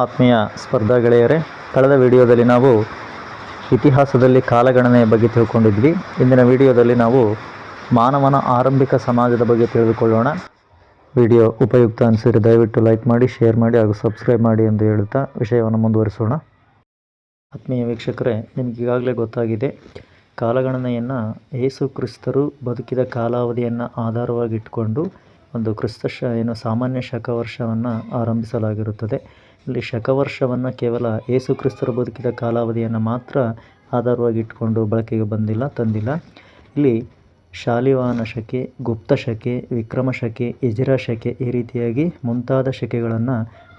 ಆತ್ಮೀಯ ಸ್ಪರ್ಧಾ ಗೆಳೆಯರೇ, ಕಳೆದ ವಿಡಿಯೋದಲ್ಲಿ ನಾವು ಇತಿಹಾಸದಲ್ಲಿ ಕಾಲಗಣನೆಯ ಬಗ್ಗೆ ತಿಳ್ಕೊಂಡಿದ್ವಿ. ಇಂದಿನ ವಿಡಿಯೋದಲ್ಲಿ ನಾವು ಮಾನವನ ಆರಂಭಿಕ ಸಮಾಜದ ಬಗ್ಗೆ ತಿಳಿದುಕೊಳ್ಳೋಣ. ವಿಡಿಯೋ ಉಪಯುಕ್ತ ಅನಿಸಿದರೆ ದಯವಿಟ್ಟು ಲೈಕ್ ಮಾಡಿ, ಶೇರ್ ಮಾಡಿ ಹಾಗೂ ಸಬ್ಸ್ಕ್ರೈಬ್ ಮಾಡಿ ಎಂದು ಹೇಳುತ್ತಾ ವಿಷಯವನ್ನು ಮುಂದುವರಿಸೋಣ. ಆತ್ಮೀಯ ವೀಕ್ಷಕರೇ, ನಿಮಗೀಗಾಗಲೇ ಗೊತ್ತಾಗಿದೆ, ಕಾಲಗಣನೆಯನ್ನು ಯೇಸು ಕ್ರಿಸ್ತರು ಬದುಕಿದ ಕಾಲಾವಧಿಯನ್ನು ಆಧಾರವಾಗಿಟ್ಟುಕೊಂಡು ಒಂದು ಸಾಮಾನ್ಯ ಶಕವರ್ಷವನ್ನು ಆರಂಭಿಸಲಾಗಿರುತ್ತದೆ. ಇಲ್ಲಿ ಶಕವರ್ಷವನ್ನು ಕೇವಲ ಯೇಸು ಕ್ರಿಸ್ತರು ಬದುಕಿದ ಕಾಲಾವಧಿಯನ್ನು ಮಾತ್ರ ಆಧಾರವಾಗಿಟ್ಟುಕೊಂಡು ಬಳಕೆಗೆ ತಂದಿಲ್ಲ. ಇಲ್ಲಿ ಶಾಲಿವಾಹನ ಶಕೆ, ಗುಪ್ತ ಶಕೆ, ವಿಕ್ರಮ ಶಕೆ, ಎಜಿರಾ ಶಕೆ, ಈ ರೀತಿಯಾಗಿ ಮುಂತಾದ ಶಕೆಗಳನ್ನು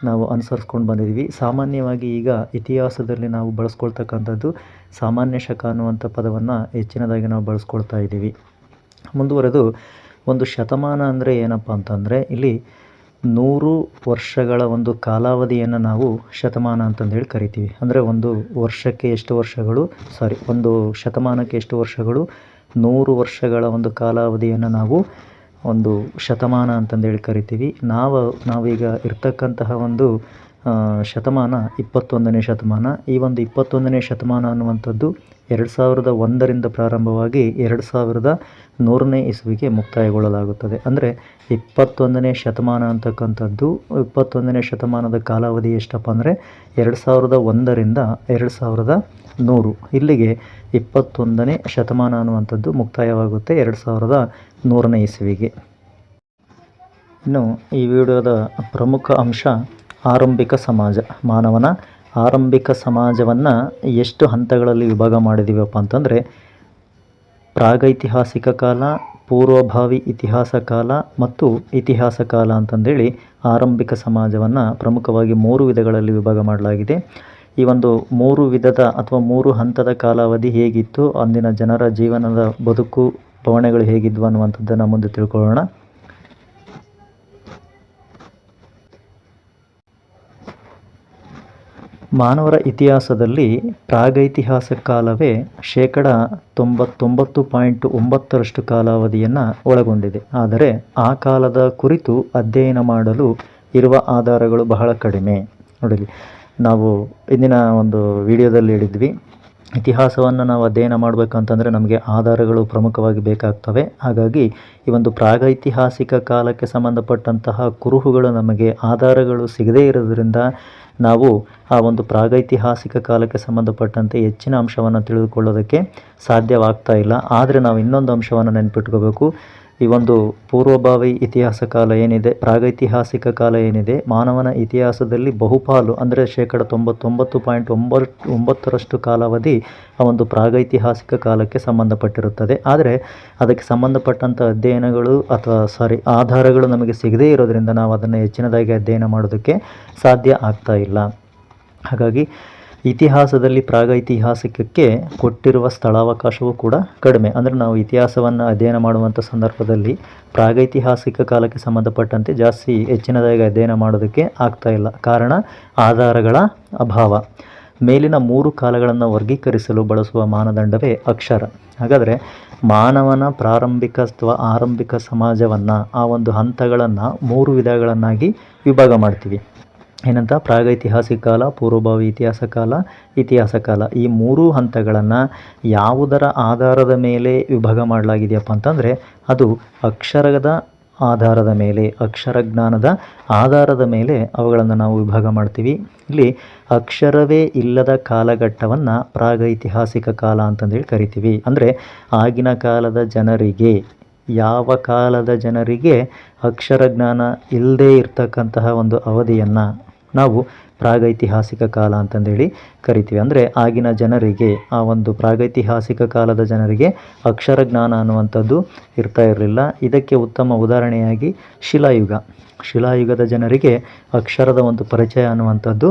ನಾವು ಅನುಸರಿಸ್ಕೊಂಡು ಬಂದಿದ್ದೀವಿ. ಸಾಮಾನ್ಯವಾಗಿ ಈಗ ಇತಿಹಾಸದಲ್ಲಿ ನಾವು ಬಳಸ್ಕೊಳ್ತಕ್ಕಂಥದ್ದು ಸಾಮಾನ್ಯ ಶಕ ಅನ್ನುವಂಥ ಪದವನ್ನು ಹೆಚ್ಚಿನದಾಗಿ ನಾವು ಬಳಸ್ಕೊಳ್ತಾ ಇದ್ದೀವಿ. ಮುಂದುವರೆದು ಒಂದು ಶತಮಾನ ಅಂದರೆ ಏನಪ್ಪ ಅಂತಂದರೆ, ಇಲ್ಲಿ 100 ವರ್ಷಗಳ ಒಂದು ಕಾಲಾವಧಿಯನ್ನು ನಾವು ಶತಮಾನ ಅಂತಂದೇಳಿ ಕರಿತೀವಿ. ಅಂದರೆ ಒಂದು ಶತಮಾನಕ್ಕೆ ಎಷ್ಟು ವರ್ಷಗಳು, 100 ವರ್ಷಗಳ ಒಂದು ಕಾಲಾವಧಿಯನ್ನು ನಾವು ಒಂದು ಶತಮಾನ ಅಂತಂದೇಳಿ ಕರಿತೀವಿ. ನಾವೀಗ ಇರ್ತಕ್ಕಂತಹ ಒಂದು ಶತಮಾನ 21ನೇ ಶತಮಾನ. ಈ ಒಂದು 21ನೇ ಶತಮಾನ ಅನ್ನುವಂಥದ್ದು 2001ರಿಂದ ಪ್ರಾರಂಭವಾಗಿ 2100ನೇ ಇಸವಿಗೆ ಮುಕ್ತಾಯಗೊಳ್ಳಲಾಗುತ್ತದೆ. ಅಂದರೆ 21ನೇ ಶತಮಾನ ಅಂತಕ್ಕಂಥದ್ದು 21ನೇ ಶತಮಾನದ ಕಾಲಾವಧಿ ಎಷ್ಟಪ್ಪ ಅಂದರೆ 2001ರಿಂದ 2100. ಇಲ್ಲಿಗೆ 21ನೇ ಶತಮಾನ ಅನ್ನುವಂಥದ್ದು ಮುಕ್ತಾಯವಾಗುತ್ತೆ 2100ನೇ ಇಸವಿಗೆ. ಇನ್ನು ಈ ವಿಡಿಯೋದ ಪ್ರಮುಖ ಅಂಶ ಆರಂಭಿಕ ಸಮಾಜ. ಮಾನವನ ಆರಂಭಿಕ ಸಮಾಜವನ್ನು ಎಷ್ಟು ಹಂತಗಳಲ್ಲಿ ವಿಭಾಗ ಮಾಡಿದ್ದೀವಪ್ಪ ಅಂತಂದರೆ, ಪ್ರಾಗೈತಿಹಾಸಿಕ ಕಾಲ, ಪೂರ್ವಭಾವಿ ಇತಿಹಾಸ ಕಾಲ ಮತ್ತು ಇತಿಹಾಸ ಕಾಲ ಅಂತಂದೇಳಿ ಆರಂಭಿಕ ಸಮಾಜವನ್ನು ಪ್ರಮುಖವಾಗಿ 3 ವಿಧಗಳಲ್ಲಿ ವಿಭಾಗ ಮಾಡಲಾಗಿದೆ. ಈ ಒಂದು 3 ವಿಧದ ಅಥವಾ 3 ಹಂತದ ಕಾಲಾವಧಿ ಹೇಗಿತ್ತು, ಅಂದಿನ ಜನರ ಜೀವನದ ಬದುಕು ಬವಣೆಗಳು ಹೇಗಿದ್ವು ಅನ್ನುವಂಥದ್ದನ್ನು ಮುಂದೆ ತಿಳ್ಕೊಳ್ಳೋಣ. ಮಾನವರ ಇತಿಹಾಸದಲ್ಲಿ ಪ್ರಾಗೈತಿಹಾಸ ಕಾಲವೇ 99.9% ಕಾಲಾವಧಿಯನ್ನು ಒಳಗೊಂಡಿದೆ. ಆದರೆ ಆ ಕಾಲದ ಕುರಿತು ಅಧ್ಯಯನ ಮಾಡಲು ಇರುವ ಆಧಾರಗಳು ಬಹಳ ಕಡಿಮೆ. ನೋಡಿ, ನಾವು ಇಂದಿನ ಒಂದು ವಿಡಿಯೋದಲ್ಲಿ ಹೇಳಿದ್ವಿ, ಇತಿಹಾಸವನ್ನು ನಾವು ಅಧ್ಯಯನ ಮಾಡಬೇಕಂತಂದರೆ ನಮಗೆ ಆಧಾರಗಳು ಪ್ರಮುಖವಾಗಿ ಬೇಕಾಗ್ತವೆ. ಹಾಗಾಗಿ ಈ ಒಂದು ಪ್ರಾಗೈತಿಹಾಸಿಕ ಕಾಲಕ್ಕೆ ಸಂಬಂಧಪಟ್ಟಂತಹ ಕುರುಹುಗಳು ನಮಗೆ ಆಧಾರಗಳು ಸಿಗದೇ ಇರೋದ್ರಿಂದ ನಾವು ಆ ಒಂದು ಪ್ರಾಗೈತಿಹಾಸಿಕ ಕಾಲಕ್ಕೆ ಸಂಬಂಧಪಟ್ಟಂತೆ ಹೆಚ್ಚಿನ ಅಂಶವನ್ನು ತಿಳಿದುಕೊಳ್ಳೋದಕ್ಕೆ ಸಾಧ್ಯವಾಗ್ತಾ ಇಲ್ಲ. ಆದರೆ ನಾವು ಇನ್ನೊಂದು ಅಂಶವನ್ನು ನೆನಪಿಟ್ಕೋಬೇಕು. ಈ ಒಂದು ಪೂರ್ವಭಾವಿ ಇತಿಹಾಸ ಕಾಲ ಏನಿದೆ, ಪ್ರಾಗೈತಿಹಾಸಿಕ ಕಾಲ ಏನಿದೆ, ಮಾನವನ ಇತಿಹಾಸದಲ್ಲಿ ಬಹುಪಾಲು ಅಂದರೆ 99.9% ಕಾಲಾವಧಿ ಆ ಒಂದು ಪ್ರಾಗೈತಿಹಾಸಿಕ ಕಾಲಕ್ಕೆ ಸಂಬಂಧಪಟ್ಟಿರುತ್ತದೆ. ಆದರೆ ಅದಕ್ಕೆ ಸಂಬಂಧಪಟ್ಟಂಥ ಆಧಾರಗಳು ನಮಗೆ ಸಿಗದೇ ಇರೋದರಿಂದ ನಾವು ಅದನ್ನು ಹೆಚ್ಚಿನದಾಗಿ ಅಧ್ಯಯನ ಮಾಡೋದಕ್ಕೆ ಸಾಧ್ಯ ಆಗ್ತಾ ಇಲ್ಲ. ಹಾಗಾಗಿ ಇತಿಹಾಸದಲ್ಲಿ ಪ್ರಾಗೈತಿಹಾಸಿಕಕ್ಕೆ ಕೊಟ್ಟಿರುವ ಸ್ಥಳಾವಕಾಶವೂ ಕೂಡ ಕಡಿಮೆ. ಅಂದರೆ ನಾವು ಇತಿಹಾಸವನ್ನು ಅಧ್ಯಯನ ಮಾಡುವಂಥ ಸಂದರ್ಭದಲ್ಲಿ ಪ್ರಾಗೈತಿಹಾಸಿಕ ಕಾಲಕ್ಕೆ ಸಂಬಂಧಪಟ್ಟಂತೆ ಹೆಚ್ಚಿನದಾಗಿ ಅಧ್ಯಯನ ಮಾಡೋದಕ್ಕೆ ಆಗ್ತಾ ಇಲ್ಲ. ಕಾರಣ ಆಧಾರಗಳ ಅಭಾವ. ಮೇಲಿನ 3 ಕಾಲಗಳನ್ನು ವರ್ಗೀಕರಿಸಲು ಬಳಸುವ ಮಾನದಂಡವೇ ಅಕ್ಷರ. ಹಾಗಾದರೆ ಮಾನವನ ಆರಂಭಿಕ ಸಮಾಜವನ್ನು, ಆ ಒಂದು ಹಂತಗಳನ್ನು 3 ವಿಧಗಳನ್ನಾಗಿ ವಿಭಾಗ ಮಾಡ್ತೀವಿ. ಏನಂತ? ಪ್ರಾಗೈತಿಹಾಸಿಕ ಕಾಲ, ಪೂರ್ವಭಾವಿ ಇತಿಹಾಸ ಕಾಲ. ಈ 3 ಹಂತಗಳನ್ನು ಯಾವುದರ ಆಧಾರದ ಮೇಲೆ ವಿಭಾಗ ಮಾಡಲಾಗಿದೆಯಪ್ಪ ಅಂತಂದರೆ, ಅದು ಅಕ್ಷರದ ಆಧಾರದ ಮೇಲೆ, ಅಕ್ಷರ ಜ್ಞಾನದ ಆಧಾರದ ಮೇಲೆ ಅವುಗಳನ್ನು ನಾವು ವಿಭಾಗ ಮಾಡ್ತೀವಿ. ಇಲ್ಲಿ ಅಕ್ಷರವೇ ಇಲ್ಲದ ಕಾಲಘಟ್ಟವನ್ನು ಪ್ರಾಗೈತಿಹಾಸಿಕ ಕಾಲ ಅಂತಂದೇಳಿ ಕರಿತೀವಿ. ಅಂದರೆ ಆಗಿನ ಕಾಲದ ಜನರಿಗೆ, ಯಾವ ಕಾಲದ ಜನರಿಗೆ ಅಕ್ಷರ ಜ್ಞಾನ ಇಲ್ಲದೇ ಇರ್ತಕ್ಕಂತಹ ಒಂದು ಅವಧಿಯನ್ನು ನಾವು ಪ್ರಾಗೈತಿಹಾಸಿಕ ಕಾಲ ಅಂತಂದೇಳಿ ಕರಿತೀವಿ. ಅಂದರೆ ಆಗಿನ ಜನರಿಗೆ, ಆ ಒಂದು ಪ್ರಾಗೈತಿಹಾಸಿಕ ಕಾಲದ ಜನರಿಗೆ ಅಕ್ಷರ ಜ್ಞಾನ ಅನ್ನುವಂಥದ್ದು ಇರ್ತಾ ಇರಲಿಲ್ಲ. ಇದಕ್ಕೆ ಉತ್ತಮ ಉದಾಹರಣೆಯಾಗಿ ಶಿಲಾಯುಗದ ಜನರಿಗೆ ಅಕ್ಷರದ ಒಂದು ಪರಿಚಯ ಅನ್ನುವಂಥದ್ದು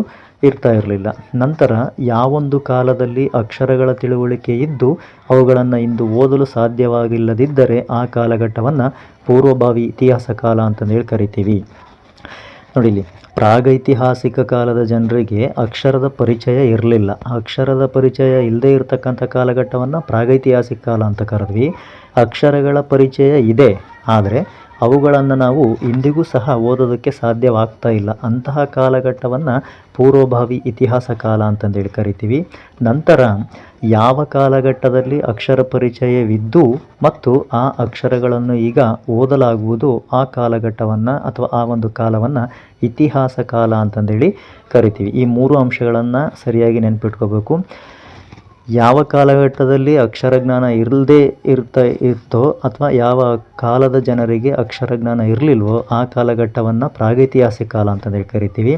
ಇರ್ತಾ ಇರಲಿಲ್ಲ. ನಂತರ ಯಾವೊಂದು ಕಾಲದಲ್ಲಿ ಅಕ್ಷರಗಳ ತಿಳುವಳಿಕೆ ಇದ್ದು ಅವುಗಳನ್ನು ಇಂದು ಓದಲು ಸಾಧ್ಯವಾಗಿಲ್ಲದಿದ್ದರೆ ಆ ಕಾಲಘಟ್ಟವನ್ನು ಪೂರ್ವಭಾವಿ ಇತಿಹಾಸ ಕಾಲ ಅಂತಂದೇಳಿ ಕರಿತೀವಿ. ನೋಡಿ, ಇಲ್ಲಿ ಪ್ರಾಗೈತಿಹಾಸಿಕ ಕಾಲದ ಜನರಿಗೆ ಅಕ್ಷರದ ಪರಿಚಯ ಇರಲಿಲ್ಲ. ಅಕ್ಷರದ ಪರಿಚಯ ಇಲ್ಲದೇ ಇರತಕ್ಕಂಥ ಕಾಲಘಟ್ಟವನ್ನು ಪ್ರಾಗೈತಿಹಾಸಿಕ ಕಾಲ ಅಂತ ಕರೆದ್ವಿ. ಅಕ್ಷರಗಳ ಪರಿಚಯ ಇದೆ, ಆದರೆ ಅವುಗಳನ್ನು ನಾವು ಇಂದಿಗೂ ಸಹ ಓದೋದಕ್ಕೆ ಸಾಧ್ಯವಾಗ್ತಾ ಇಲ್ಲ. ಅಂತಹ ಕಾಲಘಟ್ಟವನ್ನು ಪೂರ್ವಭಾವಿ ಇತಿಹಾಸ ಕಾಲ ಅಂತಂದೇಳಿ ಕರಿತೀವಿ. ನಂತರ ಯಾವ ಕಾಲಘಟ್ಟದಲ್ಲಿ ಅಕ್ಷರ ಪರಿಚಯವಿದ್ದು ಮತ್ತು ಆ ಅಕ್ಷರಗಳನ್ನು ಈಗ ಓದಲಾಗುವುದು ಆ ಕಾಲಘಟ್ಟವನ್ನು ಅಥವಾ ಆ ಒಂದು ಕಾಲವನ್ನು ಇತಿಹಾಸ ಕಾಲ ಅಂತಂದೇಳಿ ಕರಿತೀವಿ. ಈ 3 ಅಂಶಗಳನ್ನು ಸರಿಯಾಗಿ ನೆನ್ಪಿಟ್ಕೋಬೇಕು. ಯಾವ ಕಾಲಘಟ್ಟದಲ್ಲಿ ಅಕ್ಷರಜ್ಞಾನ ಇರದೇ ಇರ್ತೋ ಅಥವಾ ಯಾವ ಕಾಲದ ಜನರಿಗೆ ಅಕ್ಷರಜ್ಞಾನ ಇರಲಿಲ್ವೋ ಆ ಕಾಲಘಟ್ಟವನ್ನು ಪ್ರಾಗೈತಿಹಾಸಿಕ ಕಾಲ ಅಂತಂದೇಳಿ ಕರಿತೀವಿ.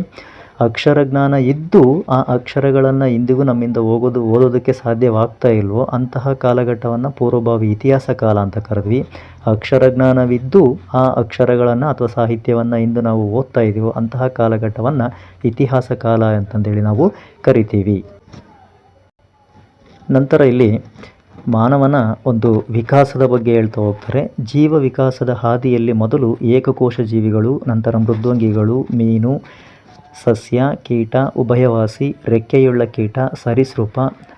ಅಕ್ಷರಜ್ಞಾನ ಇದ್ದು ಆ ಅಕ್ಷರಗಳನ್ನು ಇಂದಿಗೂ ನಮ್ಮಿಂದ ಓದೋದಕ್ಕೆ ಸಾಧ್ಯವಾಗ್ತಾ ಇಲ್ವೋ ಅಂತಹ ಕಾಲಘಟ್ಟವನ್ನು ಪೂರ್ವಭಾವಿ ಇತಿಹಾಸ ಕಾಲ ಅಂತ ಕರೆದ್ವಿ. ಅಕ್ಷರಜ್ಞಾನವಿದ್ದು ಆ ಅಕ್ಷರಗಳನ್ನು ಅಥವಾ ಸಾಹಿತ್ಯವನ್ನು ಇಂದು ನಾವು ಓದ್ತಾ ಇದ್ದೀವೋ ಅಂತಹ ಕಾಲಘಟ್ಟವನ್ನು ಇತಿಹಾಸ ಕಾಲ ಅಂತಂದೇಳಿ ನಾವು ಕರಿತೀವಿ. ನಂತರ ಇಲ್ಲಿ ಮಾನವನ ಒಂದು ವಿಕಾಸದ ಬಗ್ಗೆ ಹೇಳ್ತಾ ಹೋಗ್ತಾರೆ. ಜೀವ ವಿಕಾಸದ ಹಾದಿಯಲ್ಲಿ ಮೊದಲು ಏಕಕೋಶ ಜೀವಿಗಳು, ನಂತರ ಮೃದ್ವಂಗಿಗಳು, ಮೀನು, ಸಸ್ಯ, ಕೀಟ, ಉಭಯವಾಸಿ, ರೆಕ್ಕೆಯುಳ್ಳ ಕೀಟ, ಸರೀಸೃಪ,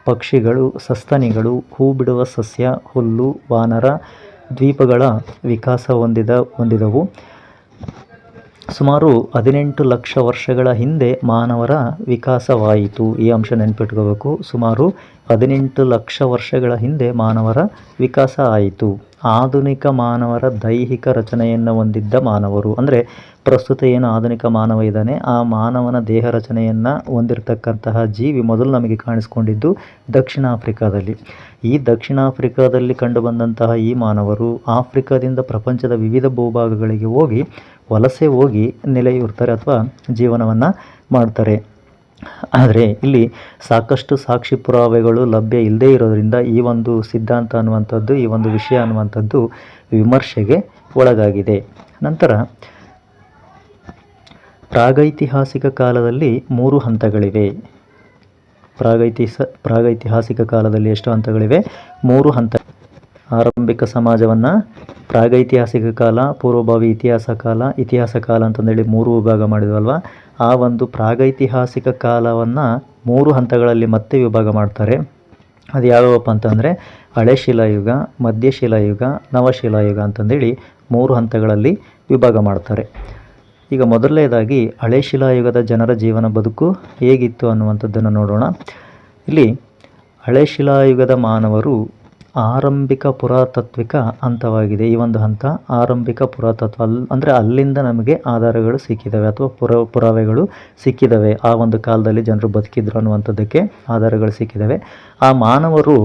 ಪಕ್ಷಿಗಳು, ಸಸ್ತನಿಗಳು, ಹೂ ಬಿಡುವ ಸಸ್ಯ, ಹುಲ್ಲು, ವಾನರ, ದ್ವೀಪಗಳ ವಿಕಾಸ ಹೊಂದಿದವು. ಸುಮಾರು 18 ಲಕ್ಷ ವರ್ಷಗಳ ಹಿಂದೆ ಮಾನವರ ವಿಕಾಸವಾಯಿತು. ಈ ಅಂಶ ನೆನ್ಪಿಟ್ಕೋಬೇಕು. ಸುಮಾರು 18 ಲಕ್ಷ ವರ್ಷಗಳ ಹಿಂದೆ ಮಾನವರ ವಿಕಾಸ ಆಯಿತು. ಆಧುನಿಕ ಮಾನವರ ದೈಹಿಕ ರಚನೆಯನ್ನು ಹೊಂದಿದ್ದ ಮಾನವರು, ಅಂದರೆ ಪ್ರಸ್ತುತ ಏನು ಆಧುನಿಕ ಮಾನವ ಇದ್ದಾನೆ ಆ ಮಾನವನ ದೇಹ ರಚನೆಯನ್ನು ಹೊಂದಿರತಕ್ಕಂತಹ ಜೀವಿ ಮೊದಲು ನಮಗೆ ಕಾಣಿಸ್ಕೊಂಡಿದ್ದು ದಕ್ಷಿಣ ಆಫ್ರಿಕಾದಲ್ಲಿ. ಈ ದಕ್ಷಿಣ ಆಫ್ರಿಕಾದಲ್ಲಿ ಕಂಡುಬಂದಂತಹ ಈ ಮಾನವರು ಆಫ್ರಿಕಾದಿಂದ ಪ್ರಪಂಚದ ವಿವಿಧ ಭೂಭಾಗಗಳಿಗೆ ವಲಸೆ ಹೋಗಿ ನೆಲೆಯೂರ್ತಾರೆ ಅಥವಾ ಜೀವನವನ್ನು ಮಾಡ್ತಾರೆ. ಆದರೆ ಇಲ್ಲಿ ಸಾಕಷ್ಟು ಸಾಕ್ಷಿ ಪುರಾವೆಗಳು ಲಭ್ಯ ಇಲ್ಲದೇ ಇರೋದ್ರಿಂದ ಈ ಒಂದು ಸಿದ್ಧಾಂತ ಅನ್ನುವಂಥದ್ದು, ಈ ಒಂದು ವಿಷಯ ಅನ್ನುವಂಥದ್ದು ವಿಮರ್ಶೆಗೆ ಒಳಗಾಗಿದೆ. ನಂತರ ಪ್ರಾಗೈತಿಹಾಸಿಕ ಕಾಲದಲ್ಲಿ 3 ಹಂತಗಳಿವೆ. ಪ್ರಾಗೈತಿಹಾಸಿಕ ಕಾಲದಲ್ಲಿ ಎಷ್ಟು ಹಂತಗಳಿವೆ? 3 ಹಂತ. ಆರಂಭಿಕ ಸಮಾಜವನ್ನು ಪ್ರಾಗೈತಿಹಾಸಿಕ ಕಾಲ, ಪೂರ್ವಭಾವಿ ಇತಿಹಾಸ ಕಾಲ ಅಂತಂದೇಳಿ 3 ವಿಭಾಗ ಮಾಡಿದ್ವಲ್ವ. ಆ ಒಂದು ಪ್ರಾಗೈತಿಹಾಸಿಕ ಕಾಲವನ್ನು 3 ಹಂತಗಳಲ್ಲಿ ಮತ್ತೆ ವಿಭಾಗ ಮಾಡ್ತಾರೆ. ಅದು ಯಾವ್ಯಾವಪ್ಪ ಅಂತಂದರೆ ಹಳೆ ಶಿಲಾಯುಗ, ಮಧ್ಯಶಿಲಾಯುಗ, ನವಶಿಲಾಯುಗ ಅಂತಂದೇಳಿ 3 ಹಂತಗಳಲ್ಲಿ ವಿಭಾಗ ಮಾಡ್ತಾರೆ. ಈಗ ಮೊದಲನೇದಾಗಿ ಹಳೆ ಶಿಲಾಯುಗದ ಜನರ ಜೀವನ ಬದುಕು ಹೇಗಿತ್ತು ಅನ್ನುವಂಥದ್ದನ್ನು ನೋಡೋಣ. ಇಲ್ಲಿ ಹಳೆ ಶಿಲಾಯುಗದ ಮಾನವರು ಆರಂಭಿಕ ಪುರಾತತ್ವಿಕ ಹಂತವಾಗಿದೆ. ಈ ಒಂದು ಹಂತ ಆರಂಭಿಕ ಪುರಾತತ್ವ, ಅಂದರೆ ಅಲ್ಲಿಂದ ನಮಗೆ ಆಧಾರಗಳು ಸಿಕ್ಕಿದ್ದಾವೆ ಅಥವಾ ಪುರಾವೆಗಳು ಸಿಕ್ಕಿದ್ದಾವೆ. ಆ ಒಂದು ಕಾಲದಲ್ಲಿ ಜನರು ಬದುಕಿದ್ರು ಅನ್ನುವಂಥದ್ದಕ್ಕೆ ಆಧಾರಗಳು ಸಿಕ್ಕಿದ್ದಾವೆ. ಆ ಮಾನವರು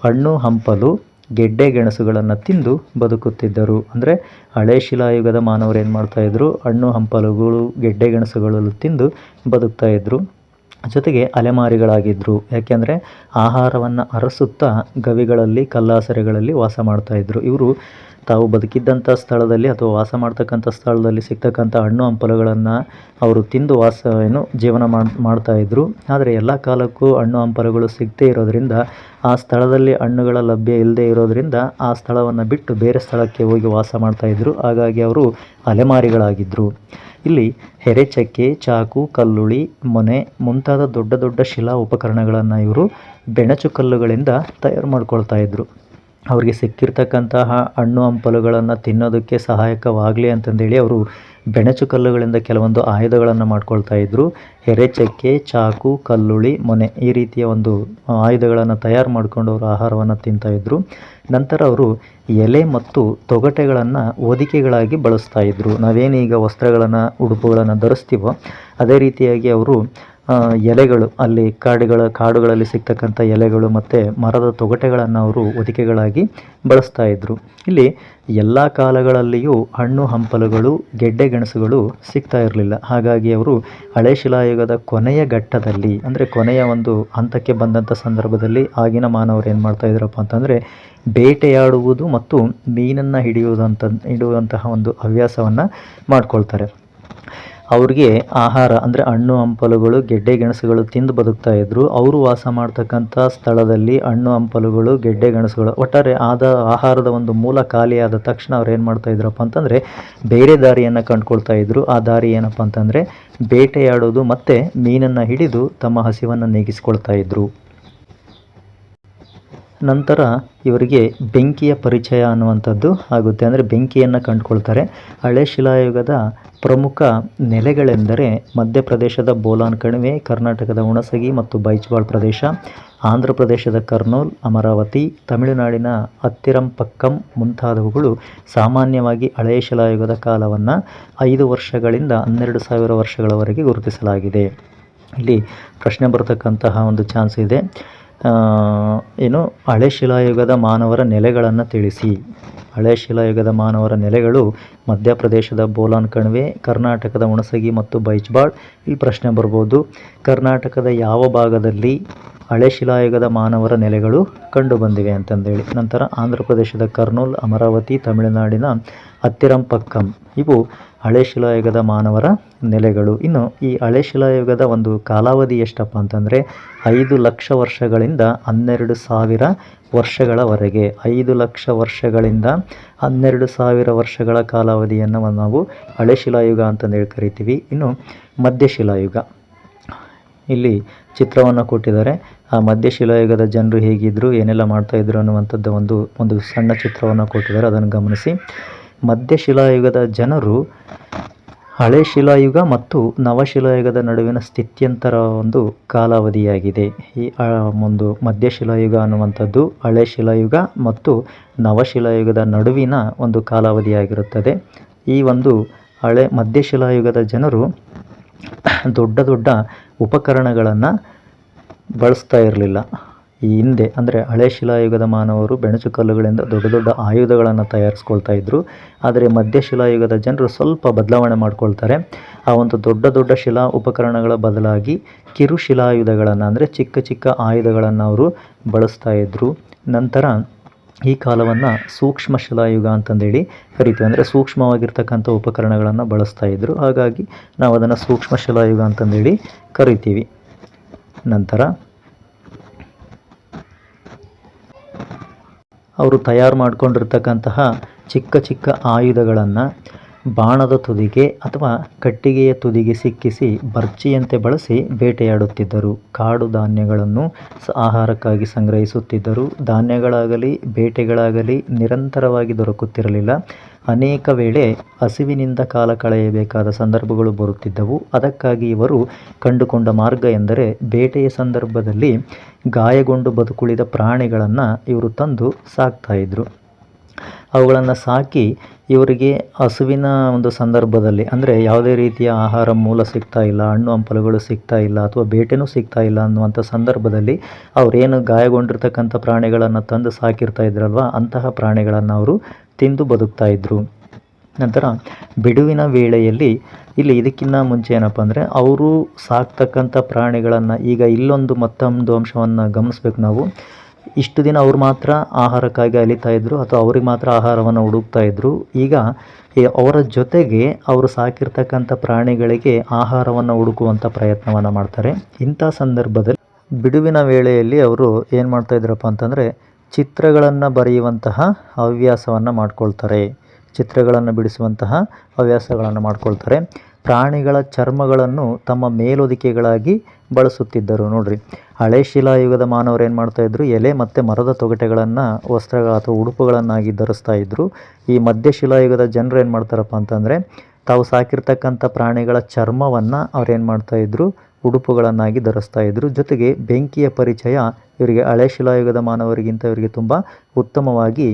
ಹಣ್ಣು ಹಂಪಲು ಗೆಡ್ಡೆ ಗೆಣಸುಗಳನ್ನು ತಿಂದು ಬದುಕುತ್ತಿದ್ದರು. ಅಂದರೆ ಹಳೆ ಶಿಲಾಯುಗದ ಮಾನವರು ಏನು ಮಾಡ್ತಾಯಿದ್ರು? ಹಣ್ಣು ಹಂಪಲುಗಳು ಗೆಡ್ಡೆ ಗೆಣಸುಗಳನ್ನು ತಿಂದು ಬದುಕ್ತಾ ಇದ್ರು. ಜೊತೆಗೆ ಅಲೆಮಾರಿಗಳಾಗಿದ್ದರು. ಯಾಕೆಂದರೆ ಆಹಾರವನ್ನು ಅರಸುತ್ತಾ ಗವಿಗಳಲ್ಲಿ ಕಲ್ಲಾಸರೆಗಳಲ್ಲಿ ವಾಸ ಮಾಡ್ತಾಯಿದ್ರು. ಇವರು ತಾವು ಬದುಕಿದ್ದಂಥ ಸ್ಥಳದಲ್ಲಿ ಅಥವಾ ವಾಸ ಮಾಡ್ತಕ್ಕಂಥ ಸ್ಥಳದಲ್ಲಿ ಸಿಗ್ತಕ್ಕಂಥ ಹಣ್ಣು ಹಂಪಲುಗಳನ್ನು ಅವರು ತಿಂದು ಜೀವನ ಮಾಡ್ತಾಯಿದ್ರು. ಆದರೆ ಎಲ್ಲ ಕಾಲಕ್ಕೂ ಹಣ್ಣು ಹಂಪಲುಗಳು ಸಿಗದೇ ಇರೋದರಿಂದ, ಆ ಸ್ಥಳದಲ್ಲಿ ಹಣ್ಣುಗಳ ಲಭ್ಯ ಇಲ್ಲದೆ ಇರೋದರಿಂದ ಆ ಸ್ಥಳವನ್ನು ಬಿಟ್ಟು ಬೇರೆ ಸ್ಥಳಕ್ಕೆ ಹೋಗಿ ವಾಸ ಮಾಡ್ತಾಯಿದ್ರು. ಹಾಗಾಗಿ ಅವರು ಅಲೆಮಾರಿಗಳಾಗಿದ್ದರು. ಇಲ್ಲಿ ಹೆರೆಚಕ್ಕೆ, ಚಾಕು, ಕಲ್ಲುಳಿ, ಮೊನೆ ಮುಂತಾದ ದೊಡ್ಡ ದೊಡ್ಡ ಶಿಲಾ ಉಪಕರಣಗಳನ್ನು ಇವರು ಬೆಣಚು ಕಲ್ಲುಗಳಿಂದ ತಯಾರು ಮಾಡ್ಕೊಳ್ತಾ ಇದ್ರು. ಅವರಿಗೆ ಸಿಕ್ಕಿರ್ತಕ್ಕಂತಹ ಹಣ್ಣು ಹಂಪಲುಗಳನ್ನು ತಿನ್ನೋದಕ್ಕೆ ಸಹಾಯಕವಾಗಲಿ ಅಂತಂದೇಳಿ ಅವರು ಬೆಣಚು ಕಲ್ಲುಗಳಿಂದ ಕೆಲವೊಂದು ಆಯುಧಗಳನ್ನು ಮಾಡ್ಕೊಳ್ತಾ ಇದ್ರು. ಹೆರೆಚಕ್ಕೆ, ಚಾಕು, ಕಲ್ಲುಳಿ, ಮೊನೆ ಈ ರೀತಿಯ ಒಂದು ಆಯುಧಗಳನ್ನು ತಯಾರು ಮಾಡಿಕೊಂಡು ಅವರು ಆಹಾರವನ್ನು ತಿಂತಾಯಿದ್ರು. ನಂತರ ಅವರು ಎಲೆ ಮತ್ತು ತೊಗಟೆಗಳನ್ನು ಹೊದಿಕೆಗಳಾಗಿ ಬಳಸ್ತಾ ಇದ್ರು. ನಾವೇನೀಗ ವಸ್ತ್ರಗಳನ್ನು ಉಡುಪುಗಳನ್ನು ಧರಿಸ್ತೀವೋ ಅದೇ ರೀತಿಯಾಗಿ ಅವರು ಎಲೆಗಳು, ಅಲ್ಲಿ ಕಾಡುಗಳಲ್ಲಿ ಸಿಗ್ತಕ್ಕಂಥ ಎಲೆಗಳು ಮತ್ತು ಮರದ ತೊಗಟೆಗಳನ್ನು ಅವರು ಹೊದಿಕೆಗಳಾಗಿ ಬಳಸ್ತಾ ಇದ್ರು. ಇಲ್ಲಿ ಎಲ್ಲ ಕಾಲಗಳಲ್ಲಿಯೂ ಹಣ್ಣು ಹಂಪಲುಗಳು ಗೆಡ್ಡೆ ಗೆಣಸುಗಳು ಸಿಗ್ತಾ ಇರಲಿಲ್ಲ. ಹಾಗಾಗಿ ಅವರು ಹಳೆ ಶಿಲಾಯುಗದ ಕೊನೆಯ ಘಟ್ಟದಲ್ಲಿ, ಅಂದರೆ ಕೊನೆಯ ಒಂದು ಹಂತಕ್ಕೆ ಬಂದಂಥ ಸಂದರ್ಭದಲ್ಲಿ ಆಗಿನ ಮಾನವರು ಏನು ಮಾಡ್ತಾ ಇದ್ರಪ್ಪ ಅಂತಂದರೆ ಬೇಟೆಯಾಡುವುದು ಮತ್ತು ಮೀನನ್ನು ಹಿಡಿಯುವಂತಹ ಒಂದು ಹವ್ಯಾಸವನ್ನು ಮಾಡ್ಕೊಳ್ತಾರೆ. ಅವ್ರಿಗೆ ಆಹಾರ ಅಂದರೆ ಹಣ್ಣು ಹಂಪಲುಗಳು ಗೆಡ್ಡೆ ಗೆಣಸುಗಳು ತಿಂದು ಬದುಕ್ತಾ ಇದ್ರು. ಅವರು ವಾಸ ಮಾಡ್ತಕ್ಕಂಥ ಸ್ಥಳದಲ್ಲಿ ಹಣ್ಣು ಹಂಪಲುಗಳು ಗೆಡ್ಡೆ ಗೆಣಸುಗಳು ಒಟ್ಟಾರೆ ಆಹಾರದ ಒಂದು ಮೂಲ ಖಾಲಿಯಾದ ತಕ್ಷಣ ಅವ್ರು ಏನು ಮಾಡ್ತಾ ಇದ್ರಪ್ಪ ಅಂತಂದರೆ ಬೇರೆ ದಾರಿಯನ್ನು ಕಂಡುಕೊಳ್ತಾ ಇದ್ರು. ಆ ದಾರಿ ಏನಪ್ಪ ಅಂತಂದರೆ ಬೇಟೆಯಾಡೋದು ಮತ್ತು ಮೀನನ್ನು ಹಿಡಿದು ತಮ್ಮ ಹಸಿವನ್ನು ನೀಗಿಸ್ಕೊಳ್ತಾ ಇದ್ರು. ನಂತರ ಇವರಿಗೆ ಬೆಂಕಿಯ ಪರಿಚಯ ಅನ್ನುವಂಥದ್ದು ಆಗುತ್ತೆ. ಅಂದರೆ ಬೆಂಕಿಯನ್ನು ಕಂಡುಕೊಳ್ತಾರೆ. ಹಳೆ ಶಿಲಾಯುಗದ ಪ್ರಮುಖ ನೆಲೆಗಳೆಂದರೆ ಮಧ್ಯಪ್ರದೇಶದ ಬೋಲಾನ್ ಕಣಿವೆ, ಕರ್ನಾಟಕದ ಹುಣಸಗಿ ಮತ್ತು ಬೈಜ್ವಾಳ್ ಪ್ರದೇಶ, ಆಂಧ್ರ ಪ್ರದೇಶದ ಕರ್ನೂಲ್, ಅಮರಾವತಿ, ತಮಿಳುನಾಡಿನ ಅತ್ತಿರಂಪಕ್ಕಂ ಮುಂತಾದವುಗಳು. ಸಾಮಾನ್ಯವಾಗಿ ಹಳೆಯ ಶಿಲಾಯುಗದ ಕಾಲವನ್ನು 5 ವರ್ಷಗಳಿಂದ 12,000 ವರ್ಷಗಳವರೆಗೆ ಗುರುತಿಸಲಾಗಿದೆ. ಇಲ್ಲಿ ಪ್ರಶ್ನೆ ಬರತಕ್ಕಂತಹ ಒಂದು ಚಾನ್ಸ್ ಇದೆ. ಹಳೆ ಶಿಲಾಯುಗದ ಮಾನವರ ನೆಲೆಗಳನ್ನು ತಿಳಿಸಿ. ಹಳೆ ಶಿಲಾಯುಗದ ಮಾನವರ ನೆಲೆಗಳು ಮಧ್ಯಪ್ರದೇಶದ ಬೋಲಾನ್ ಕಣಿವೆ, ಕರ್ನಾಟಕದ ಹುಣಸಗಿ ಮತ್ತು ಬೈಜ್ವಾಳ್. ಇಲ್ಲಿ ಪ್ರಶ್ನೆ ಬರ್ಬೋದು, ಕರ್ನಾಟಕದ ಯಾವ ಭಾಗದಲ್ಲಿ ಹಳೆ ಶಿಲಾಯುಗದ ಮಾನವರ ನೆಲೆಗಳು ಕಂಡುಬಂದಿವೆ ಅಂತಂದೇಳಿ. ನಂತರ ಆಂಧ್ರ ಪ್ರದೇಶದ ಕರ್ನೂಲ್, ಅಮರಾವತಿ, ತಮಿಳುನಾಡಿನ ಅತ್ತಿರಂಪಕ್ಕಂ ಇವು ಹಳೆ ಶಿಲಾಯುಗದ ಮಾನವರ ನೆಲೆಗಳು. ಇನ್ನು ಈ ಹಳೆ ಶಿಲಾಯುಗದ ಒಂದು ಕಾಲಾವಧಿ ಎಷ್ಟಪ್ಪ ಅಂತಂದರೆ 5 ಲಕ್ಷ ವರ್ಷಗಳಿಂದ 12,000 ವರ್ಷಗಳವರೆಗೆ. 5 ಲಕ್ಷ ವರ್ಷಗಳಿಂದ 12,000 ವರ್ಷಗಳ ಕಾಲಾವಧಿಯನ್ನು ನಾವು ಹಳೆ ಶಿಲಾಯುಗ ಅಂತಂದೇಳಿ ಕರಿತೀವಿ. ಇನ್ನು ಮಧ್ಯಶಿಲಾಯುಗ, ಇಲ್ಲಿ ಚಿತ್ರವನ್ನು ಕೊಟ್ಟಿದ್ದಾರೆ. ಆ ಮಧ್ಯಶಿಲಾಯುಗದ ಜನರು ಹೇಗಿದ್ದರು, ಏನೆಲ್ಲ ಮಾಡ್ತಾಯಿದ್ರು ಅನ್ನುವಂಥದ್ದು ಒಂದು ಸಣ್ಣ ಚಿತ್ರವನ್ನು ಕೊಟ್ಟಿದ್ದಾರೆ, ಅದನ್ನು ಗಮನಿಸಿ. ಮಧ್ಯಶಿಲಾಯುಗದ ಜನರು ಹಳೆ ಶಿಲಾಯುಗ ಮತ್ತು ನವಶಿಲಾಯುಗದ ನಡುವಿನ ಸ್ಥಿತ್ಯಂತರ ಒಂದು ಕಾಲಾವಧಿಯಾಗಿದೆ. ಈ ಒಂದು ಮಧ್ಯಶಿಲಾಯುಗ ಅನ್ನುವಂಥದ್ದು ಹಳೆ ಶಿಲಾಯುಗ ಮತ್ತು ನವಶಿಲಾಯುಗದ ನಡುವಿನ ಒಂದು ಕಾಲಾವಧಿಯಾಗಿರುತ್ತದೆ. ಈ ಒಂದು ಮಧ್ಯಶಿಲಾಯುಗದ ಜನರು ದೊಡ್ಡ ದೊಡ್ಡ ಉಪಕರಣಗಳನ್ನು ಬಳಸ್ತಾ ಇರಲಿಲ್ಲ. ಈ ಹಿಂದೆ ಅಂದರೆ ಹಳೆ ಶಿಲಾಯುಗದ ಮಾನವರು ಬೆಣಚು ಕಲ್ಲುಗಳಿಂದ ದೊಡ್ಡ ದೊಡ್ಡ ಆಯುಧಗಳನ್ನು ತಯಾರಿಸ್ಕೊಳ್ತಾ ಇದ್ದರು. ಆದರೆ ಮಧ್ಯಶಿಲಾಯುಗದ ಜನರು ಸ್ವಲ್ಪ ಬದಲಾವಣೆ ಮಾಡ್ಕೊಳ್ತಾರೆ. ಆ ಒಂದು ದೊಡ್ಡ ದೊಡ್ಡ ಶಿಲಾ ಉಪಕರಣಗಳ ಬದಲಾಗಿ ಕಿರುಶಿಲಾಯುಧಗಳನ್ನು ಅಂದರೆ ಚಿಕ್ಕ ಚಿಕ್ಕ ಆಯುಧಗಳನ್ನು ಅವರು ಬಳಸ್ತಾ ಇದ್ದರು. ನಂತರ ಈ ಕಾಲವನ್ನು ಸೂಕ್ಷ್ಮ ಶಿಲಾಯುಗ ಅಂತಂದೇಳಿ ಕರಿತೀವಿ. ಅಂದರೆ ಸೂಕ್ಷ್ಮವಾಗಿರ್ತಕ್ಕಂಥ ಉಪಕರಣಗಳನ್ನು ಬಳಸ್ತಾ ಇದ್ದರು. ಹಾಗಾಗಿ ನಾವು ಅದನ್ನು ಸೂಕ್ಷ್ಮ ಶಿಲಾಯುಗ ಅಂತಂದೇಳಿ ಕರಿತೀವಿ. ನಂತರ ಅವರು ತಯಾರು ಮಾಡಿಕೊಂಡಿರ್ತಕ್ಕಂತಹ ಚಿಕ್ಕ ಚಿಕ್ಕ ಆಯುಧಗಳನ್ನು ಬಾಣದ ತುದಿಗೆ ಅಥವಾ ಕಟ್ಟಿಗೆಯ ತುದಿಗೆ ಸಿಕ್ಕಿಸಿ ಬರ್ಚಿಯಂತೆ ಬಳಸಿ ಬೇಟೆಯಾಡುತ್ತಿದ್ದರು. ಕಾಡು ಧಾನ್ಯಗಳನ್ನು ಆಹಾರಕ್ಕಾಗಿ ಸಂಗ್ರಹಿಸುತ್ತಿದ್ದರು. ಧಾನ್ಯಗಳಾಗಲಿ ಬೇಟೆಗಳಾಗಲಿ ನಿರಂತರವಾಗಿ ದೊರಕುತ್ತಿರಲಿಲ್ಲ. ಅನೇಕ ವೇಳೆ ಹಸಿವಿನಿಂದ ಕಾಲ ಕಳೆಯಬೇಕಾದ ಸಂದರ್ಭಗಳು ಬರುತ್ತಿದ್ದವು. ಅದಕ್ಕಾಗಿ ಇವರು ಕಂಡುಕೊಂಡ ಮಾರ್ಗ ಎಂದರೆ ಬೇಟೆಯ ಸಂದರ್ಭದಲ್ಲಿ ಗಾಯಗೊಂಡು ಬದುಕುಳಿದ ಪ್ರಾಣಿಗಳನ್ನು ಇವರು ತಂದು ಸಾಕ್ತಾಯಿದ್ರು. ಅವುಗಳನ್ನು ಸಾಕಿ ಇವರಿಗೆ ಹಸುವಿನ ಒಂದು ಸಂದರ್ಭದಲ್ಲಿ ಅಂದರೆ ಯಾವುದೇ ರೀತಿಯ ಆಹಾರ ಮೂಲ ಸಿಗ್ತಾ ಇಲ್ಲ, ಹಣ್ಣು ಹಂಪಲುಗಳು ಸಿಗ್ತಾ ಇಲ್ಲ ಅಥವಾ ಬೇಟೆನೂ ಸಿಗ್ತಾ ಇಲ್ಲ ಅನ್ನುವಂಥ ಸಂದರ್ಭದಲ್ಲಿ ಅವರೇನು ಗಾಯಗೊಂಡಿರ್ತಕ್ಕಂಥ ಪ್ರಾಣಿಗಳನ್ನು ತಂದು ಸಾಕಿರ್ತಾ ಇದ್ರಲ್ವ, ಅಂತಹ ಪ್ರಾಣಿಗಳನ್ನು ಅವರು ತಿಂದು ಬದುಕ್ತಾ ಇದ್ದರು. ನಂತರ ಬಿಡುವಿನ ವೇಳೆಯಲ್ಲಿ ಇದಕ್ಕಿಂತ ಮುಂಚೆ ಏನಪ್ಪ ಅಂದರೆ ಅವರು ಸಾಕ್ತಕ್ಕಂಥ ಪ್ರಾಣಿಗಳನ್ನು ಈಗ ಮತ್ತೊಂದು ಅಂಶವನ್ನು ಗಮನಿಸ್ಬೇಕು ನಾವು. ಇಷ್ಟು ದಿನ ಅವ್ರು ಮಾತ್ರ ಆಹಾರಕ್ಕಾಗಿ ಅಲಿತಾ ಇದ್ದರು ಅಥವಾ ಅವ್ರಿಗೆ ಮಾತ್ರ ಆಹಾರವನ್ನು ಹುಡುಕ್ತಾ ಇದ್ದರು. ಈಗ ಅವರ ಜೊತೆಗೆ ಅವರು ಸಾಕಿರ್ತಕ್ಕಂಥ ಪ್ರಾಣಿಗಳಿಗೆ ಆಹಾರವನ್ನು ಹುಡುಕುವಂಥ ಪ್ರಯತ್ನವನ್ನು ಮಾಡ್ತಾರೆ. ಇಂಥ ಸಂದರ್ಭದಲ್ಲಿ ಬಿಡುವಿನ ವೇಳೆಯಲ್ಲಿ ಅವರು ಏನು ಮಾಡ್ತಾಯಿದ್ರಪ್ಪ ಅಂತಂದರೆ ಚಿತ್ರಗಳನ್ನು ಬರೆಯುವಂತಹ ಹವ್ಯಾಸವನ್ನು ಮಾಡ್ಕೊಳ್ತಾರೆ. ಚಿತ್ರಗಳನ್ನು ಬಿಡಿಸುವಂತಹ ಹವ್ಯಾಸಗಳನ್ನು ಮಾಡ್ಕೊಳ್ತಾರೆ. ಪ್ರಾಣಿಗಳ ಚರ್ಮಗಳನ್ನು ತಮ್ಮ ಮೇಲೊದಿಕೆಗಳಾಗಿ ಬಳಸುತ್ತಿದ್ದರು. ನೋಡ್ರಿ, ಹಳೆ ಶಿಲಾಯುಗದ ಮಾನವರು ಏನು ಮಾಡ್ತಾಯಿದ್ರು, ಎಲೆ ಮತ್ತು ಮರದ ತೊಗಟೆಗಳನ್ನು ವಸ್ತ್ರಗಳ ಅಥವಾ ಉಡುಪುಗಳನ್ನಾಗಿ ಧರಿಸ್ತಾ ಇದ್ದರು. ಈ ಮಧ್ಯಶಿಲಾಯುಗದ ಜನರು ಏನು ಮಾಡ್ತಾರಪ್ಪ ಅಂತಂದರೆ ತಾವು ಸಾಕಿರ್ತಕ್ಕಂಥ ಪ್ರಾಣಿಗಳ ಚರ್ಮವನ್ನು ಅವ್ರೇನು ಮಾಡ್ತಾಯಿದ್ರು, ಉಡುಪುಗಳನ್ನಾಗಿ ಧರಿಸ್ತಾ ಇದ್ದರು. ಜೊತೆಗೆ ಬೆಂಕಿಯ ಪರಿಚಯ ಇವರಿಗೆ ಹಳೆ ಶಿಲಾಯುಗದ ಮಾನವರಿಗಿಂತ ಇವರಿಗೆ ತುಂಬ ಉತ್ತಮವಾಗಿ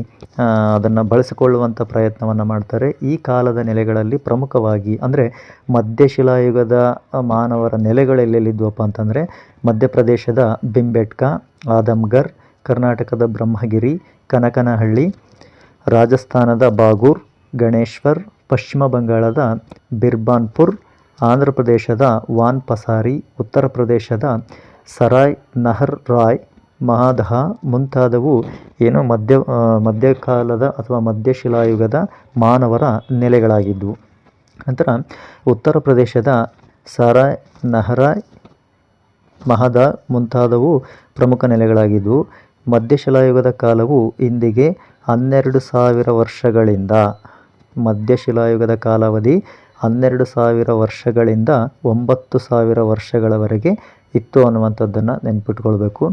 ಅದನ್ನು ಬಳಸಿಕೊಳ್ಳುವಂಥ ಪ್ರಯತ್ನವನ್ನು ಮಾಡ್ತಾರೆ. ಈ ಕಾಲದ ನೆಲೆಗಳಲ್ಲಿ ಪ್ರಮುಖವಾಗಿ ಅಂದರೆ ಮಧ್ಯಶಿಲಾಯುಗದ ಮಾನವರ ನೆಲೆಗಳೆಲ್ಲೆಲ್ಲಿದ್ವಪ್ಪ ಅಂತಂದರೆ ಮಧ್ಯಪ್ರದೇಶದ ಭಿಂಬೆಟ್ಕಾ, ಆದಮ್ಗರ್, ಕರ್ನಾಟಕದ ಬ್ರಹ್ಮಗಿರಿ, ಕನಕನಹಳ್ಳಿ, ರಾಜಸ್ಥಾನದ ಬಾಗೂರ್, ಗಣೇಶ್ವರ್, ಪಶ್ಚಿಮ ಬಂಗಾಳದ ಬಿರ್ಬಾನ್ಪುರ್, ಆಂಧ್ರ ಪ್ರದೇಶದ ವಾನ್ ಪಸಾರಿ, ಉತ್ತರ ಪ್ರದೇಶದ ಸರಾಯ್ ನಹರ್ ರಾಯ್, ಮಹಾದಹ ಮುಂತಾದವು ಮಧ್ಯಕಾಲದ ಅಥವಾ ಮಧ್ಯಶಿಲಾಯುಗದ ಮಾನವರ ನೆಲೆಗಳಾಗಿದ್ದವು. ನಂತರ ಉತ್ತರ ಪ್ರದೇಶದ ಸರಾಯ್ ನಹರಾಯ್, ಮಹದ ಮುಂತಾದವು ಪ್ರಮುಖ ನೆಲೆಗಳಾಗಿದ್ದವು. ಮಧ್ಯಶಿಲಾಯುಗದ ಕಾಲವು ಇಂದಿಗೆ 12,000 ವರ್ಷಗಳಿಂದ ಮಧ್ಯಶಿಲಾಯುಗದ ಕಾಲಾವಧಿ 12,000 ವರ್ಷಗಳಿಂದ 9,000 ವರ್ಷಗಳವರೆಗೆ ಇತ್ತು ಅನ್ನುವಂಥದ್ದನ್ನು ನೆನ್ಪಿಟ್ಕೊಳ್ಬೇಕು.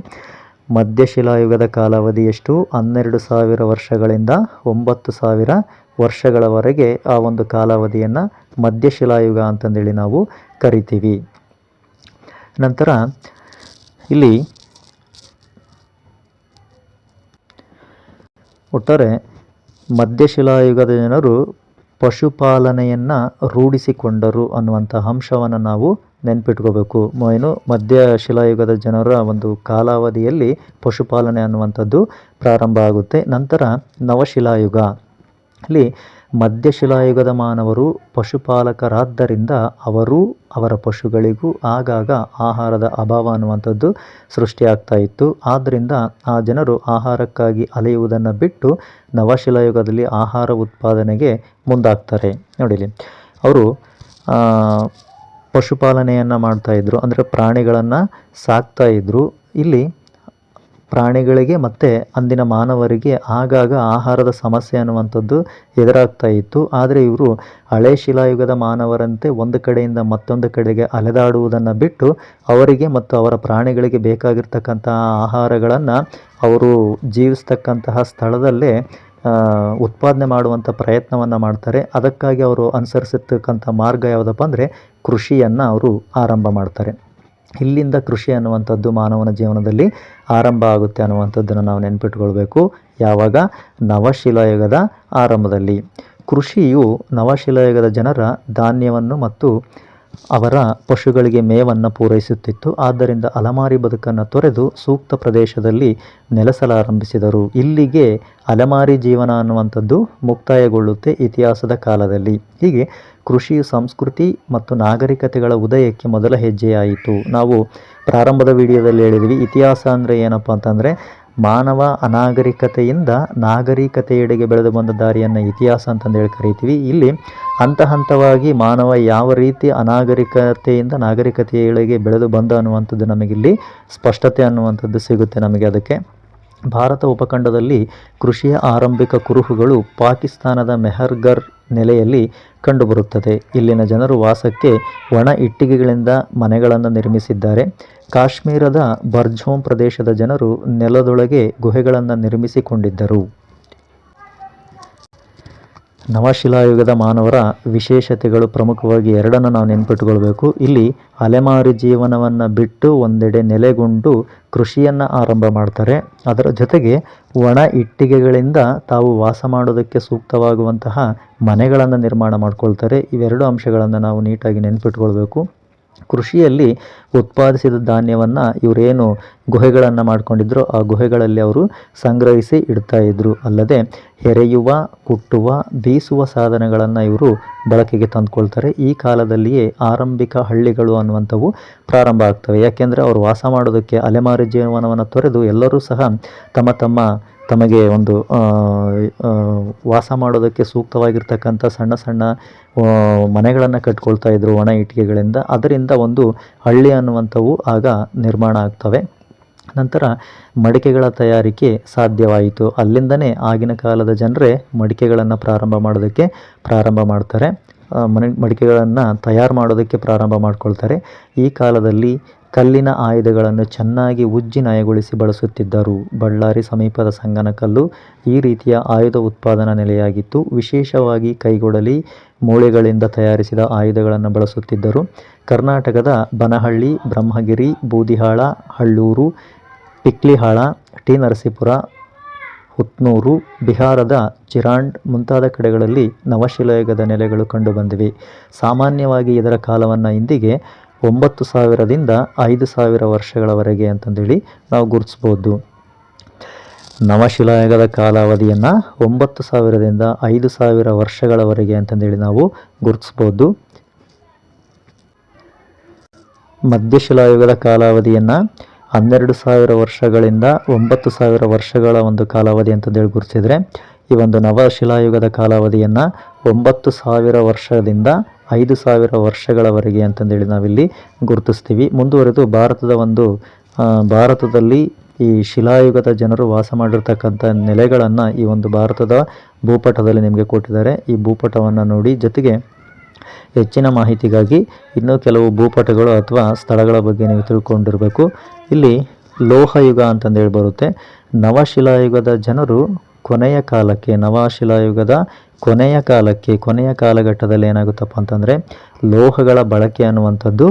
ಮಧ್ಯಶಿಲಾಯುಗದ ಕಾಲಾವಧಿ ಎಷ್ಟು? 12,000 ವರ್ಷಗಳಿಂದ 9,000 ವರ್ಷಗಳವರೆಗೆ ಆ ಒಂದು ಕಾಲಾವಧಿಯನ್ನು ಮಧ್ಯಶಿಲಾಯುಗ ಅಂತಂದೇಳಿ ನಾವು ಕರಿತೀವಿ. ನಂತರ ಇಲ್ಲಿ ಒಟ್ಟಾರೆ ಮಧ್ಯಶಿಲಾಯುಗದ ಜನರು ಪಶುಪಾಲನೆಯನ್ನು ರೂಢಿಸಿಕೊಂಡರು ಅನ್ನುವಂಥ ಅಂಶವನ್ನು ನಾವು ನೆನ್ಪಿಟ್ಕೋಬೇಕು. ಏನು ಮಧ್ಯಶಿಲಾಯುಗದ ಜನರ ಒಂದು ಕಾಲಾವಧಿಯಲ್ಲಿ ಪಶುಪಾಲನೆ ಅನ್ನುವಂಥದ್ದು ಪ್ರಾರಂಭ ಆಗುತ್ತೆ. ನಂತರ ನವಶಿಲಾಯುಗ, ಅಲ್ಲಿ ಮಧ್ಯಶಿಲಾಯುಗದ ಮಾನವರು ಪಶುಪಾಲಕರಾದ್ದರಿಂದ ಅವರು ಅವರ ಪಶುಗಳಿಗೂ ಆಗಾಗ ಆಹಾರದ ಅಭಾವ ಅನ್ನುವಂಥದ್ದು ಸೃಷ್ಟಿಯಾಗ್ತಾ ಇತ್ತು. ಆದ್ದರಿಂದ ಆ ಜನರು ಆಹಾರಕ್ಕಾಗಿ ಅಲೆಯುವುದನ್ನು ಬಿಟ್ಟು ನವಶಿಲಾಯುಗದಲ್ಲಿ ಆಹಾರ ಉತ್ಪಾದನೆಗೆ ಮುಂದಾಗ್ತಾರೆ. ನೋಡಿಲಿ, ಅವರು ಪಶುಪಾಲನೆಯನ್ನು ಮಾಡ್ತಾಯಿದ್ರು, ಅಂದರೆ ಪ್ರಾಣಿಗಳನ್ನು ಸಾಕ್ತಾಯಿದ್ರು. ಇಲ್ಲಿ ಪ್ರಾಣಿಗಳಿಗೆ ಮತ್ತು ಅಂದಿನ ಮಾನವರಿಗೆ ಆಗಾಗ ಆಹಾರದ ಸಮಸ್ಯೆ ಅನ್ನುವಂಥದ್ದು ಎದುರಾಗ್ತಾ ಇತ್ತು. ಆದರೆ ಇವರು ಹಳೆ ಶಿಲಾಯುಗದ ಮಾನವರಂತೆ ಒಂದು ಕಡೆಯಿಂದ ಮತ್ತೊಂದು ಕಡೆಗೆ ಅಲೆದಾಡುವುದನ್ನು ಬಿಟ್ಟು ಅವರಿಗೆ ಮತ್ತು ಅವರ ಪ್ರಾಣಿಗಳಿಗೆ ಬೇಕಾಗಿರ್ತಕ್ಕಂತಹ ಆಹಾರಗಳನ್ನು ಅವರು ಜೀವಿಸ್ತಕ್ಕಂತಹ ಸ್ಥಳದಲ್ಲೇ ಉತ್ಪಾದನೆ ಮಾಡುವಂಥ ಪ್ರಯತ್ನವನ್ನು ಮಾಡ್ತಾರೆ. ಅದಕ್ಕಾಗಿ ಅವರು ಅನುಸರಿಸಿರ್ತಕ್ಕಂಥ ಮಾರ್ಗ ಯಾವುದಪ್ಪ ಅಂದರೆ ಕೃಷಿಯನ್ನು ಅವರು ಆರಂಭ ಮಾಡ್ತಾರೆ. ಇಲ್ಲಿಂದ ಕೃಷಿ ಅನ್ನುವಂಥದ್ದು ಮಾನವನ ಜೀವನದಲ್ಲಿ ಆರಂಭ ಆಗುತ್ತೆ ಅನ್ನುವಂಥದ್ದನ್ನು ನಾವು ನೆನಪಿಟ್ಕೊಳ್ಬೇಕು. ಯಾವಾಗ? ನವಶಿಲಾಯುಗದ ಆರಂಭದಲ್ಲಿ. ಕೃಷಿಯು ನವಶಿಲಾಯುಗದ ಜನರ ಧಾನ್ಯವನ್ನು ಮತ್ತು ಅವರ ಪಶುಗಳಿಗೆ ಮೇವನ್ನು ಪೂರೈಸುತ್ತಿತ್ತು. ಆದ್ದರಿಂದ ಅಲೆಮಾರಿ ಬದುಕನ್ನು ತೊರೆದು ಸೂಕ್ತ ಪ್ರದೇಶದಲ್ಲಿ ನೆಲೆಸಲಾರಂಭಿಸಿದರು. ಇಲ್ಲಿಗೆ ಅಲೆಮಾರಿ ಜೀವನ ಅನ್ನುವಂಥದ್ದು ಮುಕ್ತಾಯಗೊಳ್ಳುತ್ತೆ ಇತಿಹಾಸದ ಕಾಲದಲ್ಲಿ. ಹೀಗೆ ಕೃಷಿಯು ಸಂಸ್ಕೃತಿ ಮತ್ತು ನಾಗರಿಕತೆಗಳ ಉದಯಕ್ಕೆ ಮೊದಲ ಹೆಜ್ಜೆಯಾಯಿತು. ನಾವು ಪ್ರಾರಂಭದ ವಿಡಿಯೋದಲ್ಲಿ ಹೇಳಿದ್ವಿ, ಇತಿಹಾಸ ಅಂದರೆ ಏನಪ್ಪ ಅಂತಂದರೆ ಮಾನವ ಅನಾಗರಿಕತೆಯಿಂದ ನಾಗರಿಕತೆಯೆಡೆಗೆ ಬೆಳೆದು ಬಂದ ದಾರಿಯನ್ನು ಇತಿಹಾಸ ಅಂತಂದೇಳಿ ಕರಿತೀವಿ. ಇಲ್ಲಿ ಹಂತ ಹಂತವಾಗಿ ಮಾನವ ಯಾವ ರೀತಿ ಅನಾಗರಿಕತೆಯಿಂದ ನಾಗರಿಕತೆಯೆಡೆಗೆ ಬೆಳೆದು ಬಂದ ಅನ್ನುವಂಥದ್ದು ನಮಗಿಲ್ಲಿ ಸ್ಪಷ್ಟತೆ ಅನ್ನುವಂಥದ್ದು ಸಿಗುತ್ತೆ ನಮಗೆ. ಅದಕ್ಕೆ ಭಾರತ ಉಪಖಂಡದಲ್ಲಿ ಕೃಷಿಯ ಆರಂಭಿಕ ಕುರುಹುಗಳು ಪಾಕಿಸ್ತಾನದ ಮೆಹರ್ಗರ್ ನೆಲೆಯಲ್ಲಿ ಕಂಡುಬರುತ್ತದೆ. ಇಲ್ಲಿನ ಜನರು ವಾಸಕ್ಕೆ ಒಣ ಇಟ್ಟಿಗೆಗಳಿಂದ ಮನೆಗಳನ್ನು ನಿರ್ಮಿಸಿದ್ದಾರೆ. ಕಾಶ್ಮೀರದ ಬರ್ಝೋಮ್ ಪ್ರದೇಶದ ಜನರು ನೆಲದೊಳಗೆ ಗುಹೆಗಳನ್ನು ನಿರ್ಮಿಸಿಕೊಂಡಿದ್ದರು. ನವಶಿಲಾಯುಗದ ಮಾನವರ ವಿಶೇಷತೆಗಳು ಪ್ರಮುಖವಾಗಿ ಎರಡನ್ನು ನಾವು ನೆನಪಿಟ್ಟುಕೊಳ್ಬೇಕು. ಇಲ್ಲಿ ಅಲೆಮಾರಿ ಜೀವನವನ್ನು ಬಿಟ್ಟು ಒಂದೆಡೆ ನೆಲೆಗೊಂಡು ಕೃಷಿಯನ್ನು ಆರಂಭ ಮಾಡ್ತಾರೆ. ಅದರ ಜೊತೆಗೆ ಒಣ ಇಟ್ಟಿಗೆಗಳಿಂದ ತಾವು ವಾಸ ಮಾಡೋದಕ್ಕೆ ಸೂಕ್ತವಾಗುವಂತಹ ಮನೆಗಳನ್ನು ನಿರ್ಮಾಣ ಮಾಡ್ಕೊಳ್ತಾರೆ. ಇವೆರಡು ಅಂಶಗಳನ್ನು ನಾವು ನೀಟಾಗಿ ನೆನಪಿಟ್ಕೊಳ್ಬೇಕು. ಕೃಷಿಯಲ್ಲಿ ಉತ್ಪಾದಿಸಿದ ಧಾನ್ಯವನ್ನು ಇವರೇನು ಗುಹೆಗಳನ್ನು ಮಾಡ್ಕೊಂಡಿದ್ರು ಆ ಗುಹೆಗಳಲ್ಲಿ ಅವರು ಸಂಗ್ರಹಿಸಿ ಇಡ್ತಾ ಇದ್ರು. ಅಲ್ಲದೆ ಹೆರೆಯುವ, ಕುಟ್ಟುವ, ಬೀಸುವ ಸಾಧನಗಳನ್ನು ಇವರು ಬಳಕೆಗೆ ತಂದುಕೊಳ್ತಾರೆ. ಈ ಕಾಲದಲ್ಲಿಯೇ ಆರಂಭಿಕ ಹಳ್ಳಿಗಳು ಅನ್ನುವಂಥವು ಪ್ರಾರಂಭ ಆಗ್ತವೆ. ಯಾಕೆಂದರೆ ಅವರು ವಾಸ ಮಾಡೋದಕ್ಕೆ ಅಲೆಮಾರಿ ಜೀವನವನ್ನು ತೊರೆದು ಎಲ್ಲರೂ ಸಹ ತಮಗೆ ಒಂದು ವಾಸ ಮಾಡೋದಕ್ಕೆ ಸೂಕ್ತವಾಗಿರ್ತಕ್ಕಂಥ ಸಣ್ಣ ಸಣ್ಣ ಮನೆಗಳನ್ನು ಕಟ್ಕೊಳ್ತಾ ಇದ್ರು ಒಣ ಇಟ್ಟಿಗೆಗಳಿಂದ. ಅದರಿಂದ ಒಂದು ಹಳ್ಳಿ ಅನ್ನುವಂಥವು ಆಗ ನಿರ್ಮಾಣ ಆಗ್ತವೆ. ನಂತರ ಮಡಿಕೆಗಳ ತಯಾರಿಕೆ ಸಾಧ್ಯವಾಯಿತು. ಅಲ್ಲಿಂದನೇ ಆಗಿನ ಕಾಲದ ಜನರೇ ಮಡಿಕೆಗಳನ್ನು ಪ್ರಾರಂಭ ಮಾಡ್ತಾರೆ. ಮಡಿಕೆಗಳನ್ನು ತಯಾರು ಮಾಡೋದಕ್ಕೆ ಪ್ರಾರಂಭ ಮಾಡ್ಕೊಳ್ತಾರೆ. ಈ ಕಾಲದಲ್ಲಿ ಕಲ್ಲಿನ ಆಯುಧಗಳನ್ನು ಚೆನ್ನಾಗಿ ಉಜ್ಜಿ ನಯಗೊಳಿಸಿ ಬಳಸುತ್ತಿದ್ದರು. ಬಳ್ಳಾರಿ ಸಮೀಪದ ಸಂಗನಕಲ್ಲು ಈ ರೀತಿಯ ಆಯುಧ ಉತ್ಪಾದನಾ ನೆಲೆಯಾಗಿತ್ತು. ವಿಶೇಷವಾಗಿ ಕೈಗೊಡಲಿ, ಮೂಳೆಗಳಿಂದ ತಯಾರಿಸಿದ ಆಯುಧಗಳನ್ನು ಬಳಸುತ್ತಿದ್ದರು. ಕರ್ನಾಟಕದ ಬನಹಳ್ಳಿ, ಬ್ರಹ್ಮಗಿರಿ, ಬೂದಿಹಾಳ, ಹಳ್ಳೂರು, ಪಿಕ್ಲಿಹಾಳ, ಟಿ ನರಸೀಪುರ, ಹುತ್ನೂರು, ಬಿಹಾರದ ಚಿರಾಂಡ್ ಮುಂತಾದ ಕಡೆಗಳಲ್ಲಿ ನವಶಿಲಾಯುಗದ ನೆಲೆಗಳು ಕಂಡುಬಂದಿವೆ. ಸಾಮಾನ್ಯವಾಗಿ ಇದರ ಕಾಲವನ್ನು ಇಂದಿಗೆ 9,000ದಿಂದ 5,000 ವರ್ಷಗಳವರೆಗೆ ಅಂತಂದೇಳಿ ನಾವು ಗುರುತಿಸ್ಬೋದು. ನವಶಿಲಾಯುಗದ ಕಾಲಾವಧಿಯನ್ನು 9,000ದಿಂದ 5,000 ವರ್ಷಗಳವರೆಗೆ ಅಂತಂದೇಳಿ ನಾವು ಗುರುತಿಸ್ಬೋದು. ಮಧ್ಯಶಿಲಾಯುಗದ ಕಾಲಾವಧಿಯನ್ನು 12,000 ವರ್ಷಗಳಿಂದ 9,000 ವರ್ಷಗಳ ಒಂದು ಕಾಲಾವಧಿ ಅಂತಂದೇಳಿ ಗುರುತಿಸಿದರೆ, ಈ ಒಂದು ನವಶಿಲಾಯುಗದ ಕಾಲಾವಧಿಯನ್ನು 9,000 ವರ್ಷದಿಂದ 5,000 ವರ್ಷಗಳವರೆಗೆ ಅಂತಂದೇಳಿ ನಾವಿಲ್ಲಿ ಗುರುತಿಸ್ತೀವಿ. ಮುಂದುವರೆದು ಭಾರತದಲ್ಲಿ ಈ ಶಿಲಾಯುಗದ ಜನರು ವಾಸ ಮಾಡಿರ್ತಕ್ಕಂಥ ನೆಲೆಗಳನ್ನು ಈ ಒಂದು ಭಾರತದ ಭೂಪಟದಲ್ಲಿ ನಿಮಗೆ ಕೊಟ್ಟಿದ್ದಾರೆ. ಈ ಭೂಪಟವನ್ನು ನೋಡಿ, ಜೊತೆಗೆ ಹೆಚ್ಚಿನ ಮಾಹಿತಿಗಾಗಿ ಇನ್ನೂ ಕೆಲವು ಭೂಪಟಗಳು ಅಥವಾ ಸ್ಥಳಗಳ ಬಗ್ಗೆ ನೀವು ತಿಳ್ಕೊಂಡಿರಬೇಕು. ಇಲ್ಲಿ ಲೋಹಯುಗ ಅಂತಂದೇಳಿ ಬರುತ್ತೆ. ನವಶಿಲಾಯುಗದ ಜನರು ನವಶಿಲಾಯುಗದ ಕೊನೆಯ ಕಾಲಘಟ್ಟದಲ್ಲಿ ಏನಾಗುತ್ತಪ್ಪ ಅಂತಂದರೆ ಲೋಹಗಳ ಬಳಕೆ ಅನ್ನುವಂಥದ್ದು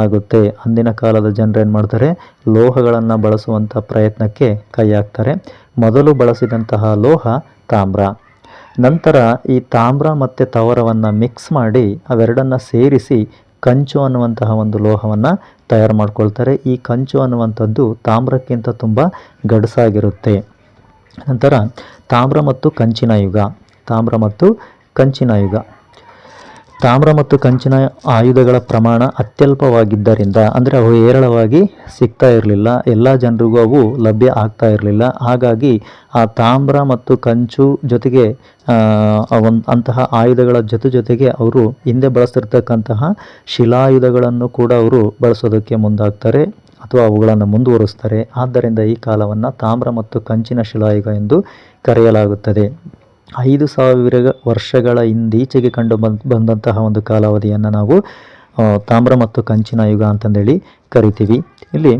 ಆಗುತ್ತೆ. ಅಂದಿನ ಕಾಲದ ಜನರು ಏನು ಮಾಡ್ತಾರೆ, ಲೋಹಗಳನ್ನು ಬಳಸುವಂಥ ಪ್ರಯತ್ನಕ್ಕೆ ಕೈ ಹಾಕ್ತಾರೆ. ಮೊದಲು ಬಳಸಿದಂತಹ ಲೋಹ ತಾಮ್ರ. ನಂತರ ಈ ತಾಮ್ರ ಮತ್ತು ತವರವನ್ನು ಮಿಕ್ಸ್ ಮಾಡಿ ಅವೆರಡನ್ನು ಸೇರಿಸಿ ಕಂಚು ಅನ್ನುವಂತಹ ಒಂದು ಲೋಹವನ್ನು ತಯಾರು ಮಾಡ್ಕೊಳ್ತಾರೆ. ಈ ಕಂಚು ಅನ್ನುವಂಥದ್ದು ತಾಮ್ರಕ್ಕಿಂತ ತುಂಬ ಗಡಸಾಗಿರುತ್ತೆ. ನಂತರ ತಾಮ್ರ ಮತ್ತು ಕಂಚಿನ ಯುಗ. ತಾಮ್ರ ಮತ್ತು ಕಂಚಿನ ಆಯುಧಗಳ ಪ್ರಮಾಣ ಅತ್ಯಲ್ಪವಾಗಿದ್ದರಿಂದ, ಅಂದರೆ ಅವು ಹೇರಳವಾಗಿ ಸಿಗ್ತಾ ಇರಲಿಲ್ಲ, ಎಲ್ಲ ಜನರಿಗೂ ಅವು ಲಭ್ಯ ಆಗ್ತಾ ಇರಲಿಲ್ಲ. ಹಾಗಾಗಿ ಆ ತಾಮ್ರ ಮತ್ತು ಕಂಚು ಜೊತೆಗೆ ಅಂತಹ ಆಯುಧಗಳ ಜೊತೆಗೆ ಅವರು ಹಿಂದೆ ಬಳಸ್ತಿರ್ತಕ್ಕಂತಹ ಶಿಲಾಯುಧಗಳನ್ನು ಕೂಡ ಅವರು ಬಳಸೋದಕ್ಕೆ ಮುಂದಾಗ್ತಾರೆ ಅಥವಾ ಅವುಗಳನ್ನು ಮುಂದುವರಿಸ್ತಾರೆ. ಆದ್ದರಿಂದ ಈ ಕಾಲವನ್ನು ತಾಮ್ರ ಮತ್ತು ಕಂಚಿನ ಶಿಲಾಯುಗ ಎಂದು ಕರೆಯಲಾಗುತ್ತದೆ. 5000 ವರ್ಷಗಳ ಹಿಂದೀಚೆಗೆ ಬಂದಂತಹ ಒಂದು ಕಾಲಾವಧಿಯನ್ನು ನಾವು ತಾಮ್ರ ಮತ್ತು ಕಂಚಿನ ಯುಗ ಅಂತಂದೇಳಿ ಕರಿತೀವಿ. ಇಲ್ಲಿ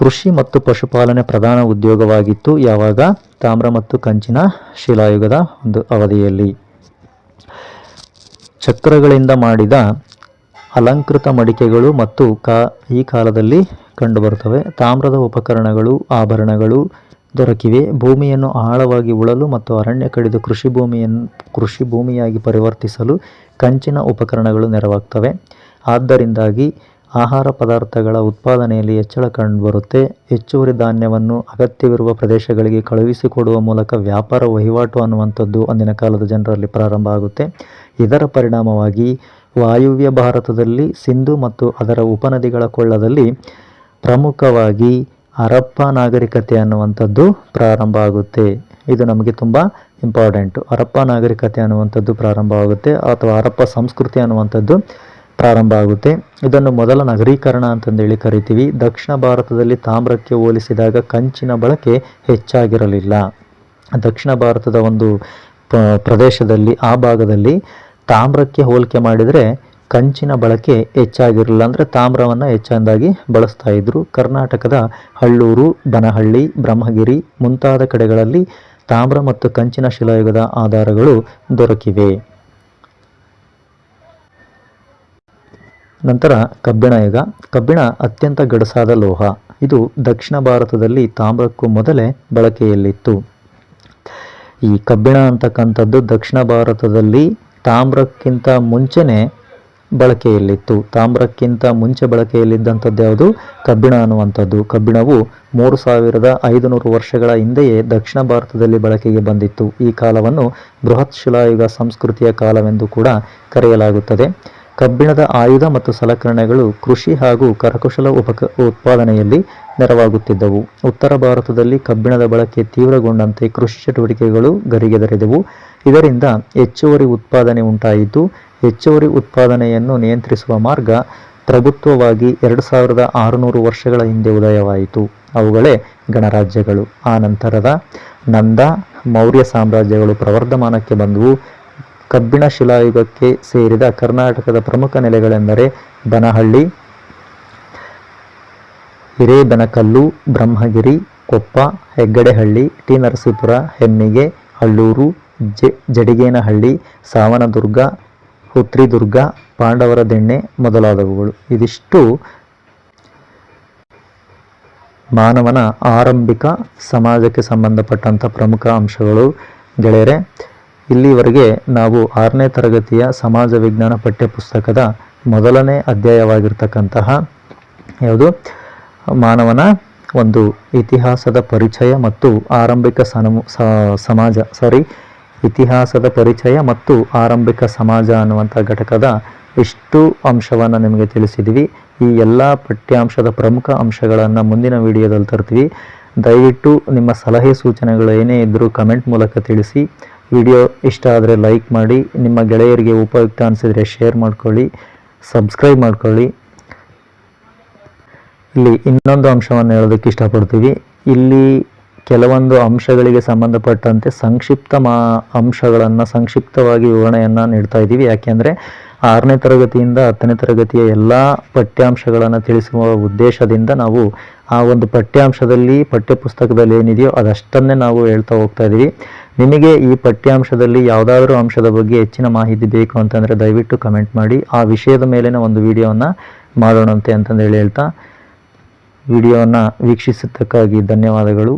ಕೃಷಿ ಮತ್ತು ಪಶುಪಾಲನೆ ಪ್ರಧಾನ ಉದ್ಯೋಗವಾಗಿತ್ತು. ಯಾವಾಗ? ತಾಮ್ರ ಮತ್ತು ಕಂಚಿನ ಶಿಲಾಯುಗದ ಒಂದು ಅವಧಿಯಲ್ಲಿ. ಚಕ್ರಗಳಿಂದ ಮಾಡಿದ ಅಲಂಕೃತ ಮಡಿಕೆಗಳು ಮತ್ತು ಈ ಕಾಲದಲ್ಲಿ ಕಂಡುಬರುತ್ತವೆ. ತಾಮ್ರದ ಉಪಕರಣಗಳು, ಆಭರಣಗಳು ದೊರಕಿವೆ. ಭೂಮಿಯನ್ನು ಆಳವಾಗಿ ಉಳಲು ಮತ್ತು ಅರಣ್ಯ ಕಡಿದು ಕೃಷಿ ಭೂಮಿಯಾಗಿ ಪರಿವರ್ತಿಸಲು ಕಂಚಿನ ಉಪಕರಣಗಳು ನೆರವಾಗ್ತವೆ. ಆದ್ದರಿಂದಾಗಿ ಆಹಾರ ಪದಾರ್ಥಗಳ ಉತ್ಪಾದನೆಯಲ್ಲಿ ಹೆಚ್ಚಳ ಕಂಡುಬರುತ್ತೆ. ಹೆಚ್ಚುವರಿ ಧಾನ್ಯವನ್ನು ಅಗತ್ಯವಿರುವ ಪ್ರದೇಶಗಳಿಗೆ ಕಳುಹಿಸಿಕೊಡುವ ಮೂಲಕ ವ್ಯಾಪಾರ ವಹಿವಾಟು ಅನ್ನುವಂಥದ್ದು ಅಂದಿನ ಕಾಲದ ಜನರಲ್ಲಿ ಪ್ರಾರಂಭ ಆಗುತ್ತೆ. ಇದರ ಪರಿಣಾಮವಾಗಿ ವಾಯುವ್ಯ ಭಾರತದಲ್ಲಿ ಸಿಂಧು ಮತ್ತು ಅದರ ಉಪನದಿಗಳ ಕೊಳ್ಳದಲ್ಲಿ ಪ್ರಮುಖವಾಗಿ ಹರಪ್ಪ ನಾಗರಿಕತೆ ಅನ್ನುವಂಥದ್ದು ಪ್ರಾರಂಭ ಆಗುತ್ತೆ. ಇದು ನಮಗೆ ತುಂಬ ಇಂಪಾರ್ಟೆಂಟು. ಹರಪ್ಪ ನಾಗರಿಕತೆ ಅನ್ನುವಂಥದ್ದು ಪ್ರಾರಂಭ ಆಗುತ್ತೆ ಅಥವಾ ಹರಪ್ಪ ಸಂಸ್ಕೃತಿ ಅನ್ನುವಂಥದ್ದು ಪ್ರಾರಂಭ ಆಗುತ್ತೆ. ಇದನ್ನು ಮೊದಲ ನಗರೀಕರಣ ಅಂತಂದೇಳಿ ಕರಿತೀವಿ. ದಕ್ಷಿಣ ಭಾರತದಲ್ಲಿ ತಾಮ್ರಕ್ಕೆ ಹೋಲಿಸಿದಾಗ ಕಂಚಿನ ಬಳಕೆ ಹೆಚ್ಚಾಗಿರಲಿಲ್ಲ. ದಕ್ಷಿಣ ಭಾರತದ ಒಂದು ಪ್ರದೇಶದಲ್ಲಿ, ಆ ಭಾಗದಲ್ಲಿ ತಾಮ್ರಕ್ಕೆ ಹೋಲಿಕೆ ಮಾಡಿದರೆ ಕಂಚಿನ ಬಳಕೆ ಹೆಚ್ಚಾಗಿರಲಿಲ್ಲ. ಅಂದರೆ ತಾಮ್ರವನ್ನು ಹೆಚ್ಚಾಗಿ ಬಳಸ್ತಾ ಇದ್ರು. ಕರ್ನಾಟಕದ ಹಳ್ಳೂರು, ಬನಹಳ್ಳಿ, ಬ್ರಹ್ಮಗಿರಿ ಮುಂತಾದ ಕಡೆಗಳಲ್ಲಿ ತಾಮ್ರ ಮತ್ತು ಕಂಚಿನ ಶಿಲಾಯುಗದ ಆಧಾರಗಳು ದೊರಕಿವೆ. ನಂತರ ಕಬ್ಬಿಣ ಯುಗ. ಕಬ್ಬಿಣ ಅತ್ಯಂತ ಗಡಸಾದ ಲೋಹ. ಇದು ದಕ್ಷಿಣ ಭಾರತದಲ್ಲಿ ತಾಮ್ರಕ್ಕೂ ಮೊದಲೇ ಬಳಕೆಯಲ್ಲಿತ್ತು. ಈ ಕಬ್ಬಿಣ ಅಂತಕ್ಕಂಥದ್ದು ದಕ್ಷಿಣ ಭಾರತದಲ್ಲಿ ತಾಮ್ರಕ್ಕಿಂತ ಮುಂಚೆನೇ ಬಳಕೆಯಲ್ಲಿತ್ತು. ತಾಮ್ರಕ್ಕಿಂತ ಮುಂಚೆ ಬಳಕೆಯಲ್ಲಿದ್ದಂಥದ್ದು ಯಾವುದು? ಕಬ್ಬಿಣ ಅನ್ನುವಂಥದ್ದು. ಕಬ್ಬಿಣವು 3500 ವರ್ಷಗಳ ಹಿಂದೆಯೇ ದಕ್ಷಿಣ ಭಾರತದಲ್ಲಿ ಬಳಕೆಗೆ ಬಂದಿತ್ತು. ಈ ಕಾಲವನ್ನು ಬೃಹತ್ ಶಿಲಾಯುಗ ಸಂಸ್ಕೃತಿಯ ಕಾಲವೆಂದು ಕೂಡ ಕರೆಯಲಾಗುತ್ತದೆ. ಕಬ್ಬಿಣದ ಆಯುಧ ಮತ್ತು ಸಲಕರಣೆಗಳು ಕೃಷಿ ಹಾಗೂ ಕರಕುಶಲ ಉತ್ಪಾದನೆಯಲ್ಲಿ ನೆರವಾಗುತ್ತಿದ್ದವು. ಉತ್ತರ ಭಾರತದಲ್ಲಿ ಕಬ್ಬಿಣದ ಬಳಕೆ ತೀವ್ರಗೊಂಡಂತೆ ಕೃಷಿ ಚಟುವಟಿಕೆಗಳು ಗರಿಗೆದರಿದವು. ಇದರಿಂದ ಹೆಚ್ಚುವರಿ ಉತ್ಪಾದನೆ ಉಂಟಾಯಿತು. ಹೆಚ್ಚುವರಿ ಉತ್ಪಾದನೆಯನ್ನು ನಿಯಂತ್ರಿಸುವ ಮಾರ್ಗ ಪ್ರಭುತ್ವವಾಗಿ 2600 ವರ್ಷಗಳ ಹಿಂದೆ ಉದಯವಾಯಿತು. ಅವುಗಳೇ ಗಣರಾಜ್ಯಗಳು. ಆ ನಂತರದ ನಂದ, ಮೌರ್ಯ ಸಾಮ್ರಾಜ್ಯಗಳು ಪ್ರವರ್ಧಮಾನಕ್ಕೆ ಬಂದವು. ಕಬ್ಬಿಣ ಶಿಲಾಯುಗಕ್ಕೆ ಸೇರಿದ ಕರ್ನಾಟಕದ ಪ್ರಮುಖ ನೆಲೆಗಳೆಂದರೆ ಬನಹಳ್ಳಿ, ಹಿರೇಬೆನಕಲ್ಲು, ಬ್ರಹ್ಮಗಿರಿ, ಕೊಪ್ಪ, ಹೆಗ್ಗಡೆಹಳ್ಳಿ, ಟಿ ನರಸೀಪುರ, ಹೆಮ್ಮಿಗೆ, ಹಳ್ಳೂರು, ಜಡಿಗೇನಹಳ್ಳಿ, ಸಾವನದುರ್ಗ, ಹುತ್ರಿದುರ್ಗ, ಪಾಂಡವರ ದೆಣ್ಣೆ ಮೊದಲಾದವುಗಳು. ಇದಿಷ್ಟು ಮಾನವನ ಆರಂಭಿಕ ಸಮಾಜಕ್ಕೆ ಸಂಬಂಧಪಟ್ಟಂಥ ಪ್ರಮುಖ ಅಂಶಗಳು ಗೆಳೆಯರೆ. ಇಲ್ಲಿವರೆಗೆ ನಾವು 6ನೇ ತರಗತಿಯ ಸಮಾಜ ವಿಜ್ಞಾನ ಪಠ್ಯಪುಸ್ತಕದ ಮೊದಲನೇ ಅಧ್ಯಾಯವಾಗಿರ್ತಕ್ಕಂತಹ ಯಾವುದು? ಮಾನವನ ಒಂದು ಇತಿಹಾಸದ ಪರಿಚಯ ಮತ್ತು ಇತಿಹಾಸದ ಪರಿಚಯ ಮತ್ತು ಆರಂಭಿಕ ಸಮಾಜ ಅನ್ನುವಂಥ ಘಟಕದ ಇಷ್ಟು ಅಂಶವನ್ನು ನಿಮಗೆ ತಿಳಿಸಿದ್ವಿ. ಈ ಎಲ್ಲ ಪಠ್ಯಾಂಶದ ಪ್ರಮುಖ ಅಂಶಗಳನ್ನು ಮುಂದಿನ ವಿಡಿಯೋದಲ್ಲಿ ತರ್ತೀವಿ. ದಯವಿಟ್ಟು ನಿಮ್ಮ ಸಲಹೆ ಸೂಚನೆಗಳು ಏನೇ ಇದ್ದರೂ ಕಮೆಂಟ್ ಮೂಲಕ ತಿಳಿಸಿ. ವಿಡಿಯೋ ಇಷ್ಟ ಆದರೆ ಲೈಕ್ ಮಾಡಿ, ನಿಮ್ಮ ಗೆಳೆಯರಿಗೆ ಉಪಯುಕ್ತ ಅನಿಸಿದರೆ ಶೇರ್ ಮಾಡ್ಕೊಳ್ಳಿ, ಸಬ್ಸ್ಕ್ರೈಬ್ ಮಾಡ್ಕೊಳ್ಳಿ. ಇಲ್ಲಿ ಇನ್ನೊಂದು ಅಂಶವನ್ನು ಹೇಳೋದಕ್ಕೆ ಇಷ್ಟಪಡ್ತೀವಿ. ಇಲ್ಲಿ ಕೆಲವೊಂದು ಅಂಶಗಳಿಗೆ ಸಂಬಂಧಪಟ್ಟಂತೆ ಸಂಕ್ಷಿಪ್ತವಾಗಿ ವಿವರಣೆಯನ್ನು ನೀಡ್ತಾ ಇದ್ದೀವಿ. ಯಾಕೆಂದರೆ 6ನೇ ತರಗತಿಯಿಂದ 10ನೇ ತರಗತಿಯ ಎಲ್ಲ ಪಠ್ಯಾಂಶಗಳನ್ನು ತಿಳಿಸುವ ಉದ್ದೇಶದಿಂದ ನಾವು ಆ ಒಂದು ಪಠ್ಯಾಂಶದಲ್ಲಿ ಪಠ್ಯಪುಸ್ತಕದಲ್ಲಿ ಏನಿದೆಯೋ ಅದಷ್ಟನ್ನೇ ನಾವು ಹೇಳ್ತಾ ಹೋಗ್ತಾ ಇದ್ದೀವಿ. ನಿಮಗೆ ಈ ಪಠ್ಯಾಂಶದಲ್ಲಿ ಯಾವುದಾದ್ರೂ ಅಂಶದ ಬಗ್ಗೆ ಹೆಚ್ಚಿನ ಮಾಹಿತಿ ಬೇಕು ಅಂತಂದರೆ ದಯವಿಟ್ಟು ಕಮೆಂಟ್ ಮಾಡಿ, ಆ ವಿಷಯದ ಮೇಲಿನ ಒಂದು ವಿಡಿಯೋವನ್ನು ಮಾಡೋಣಂತೆ ಅಂತಂದೇಳಿ ಹೇಳ್ತಾ ವಿಡಿಯೋವನ್ನು ವೀಕ್ಷಿಸಿದ್ದಕ್ಕಾಗಿ ಧನ್ಯವಾದಗಳು.